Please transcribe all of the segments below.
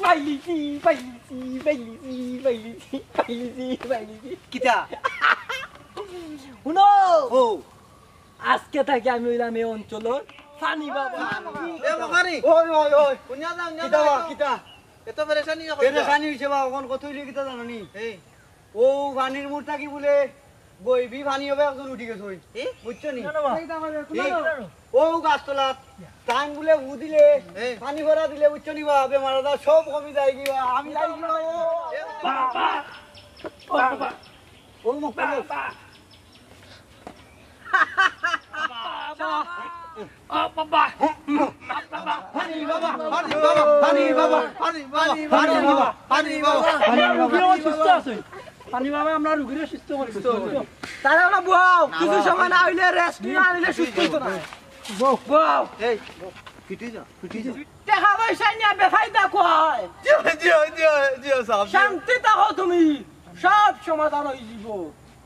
পাইলিছি কিতা শুনো ও আজকে থেকে আমি হইলাম এই অঞ্চলের পানি বাবা এ মখারি ওই ওই ওই কুনিয়া দাও কিতা বা কিতা এত পেরেশানি না এনে সানি হইছে বা কোন কত হইলে কিতা জানো নি এই ও পানির মুরটা কি বলে বইবি পানি হবে একজন উঠি গেছে ওই এ বুঝছো নি এই, ও গাছতলাত টাইম বলে উ দিলে এই। পানি ভরা দিলে বুঝছো নি বা বেমার আজার সব কমে যায় কি বা আমি যাই কি বা ও মুখ পানি বাবা পানি বাবা পানি বাবা পানি বাবা পানি বাবা সুস্থ আছে পানি বাবা আমরা রুগীরে সুস্থ করি তারা না বুয়াও কিছু সময় না হইলে রেস্ট না নিলে সুস্থ হইতো না বুয়াও এই ফিটি যা টাকা পয়সা নিয়ে বেফাইদা কয় জিও সাহেব শান্তি থাকো তুমি সব সমাধান হয়ে যাব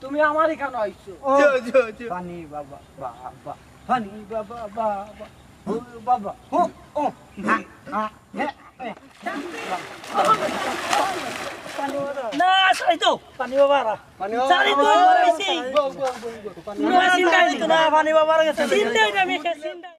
তুমি আমার এখানে আইছো জিও পানি বাবা বাবা পানি বাবা বাবা ও বাবা ও ও হ্যাঁ হ্যাঁ না সাই তো পানি বাবা চারি তো হইছে গো চিন্তা না পানি বাবার কাছে চিন্তা আমি চিন্তা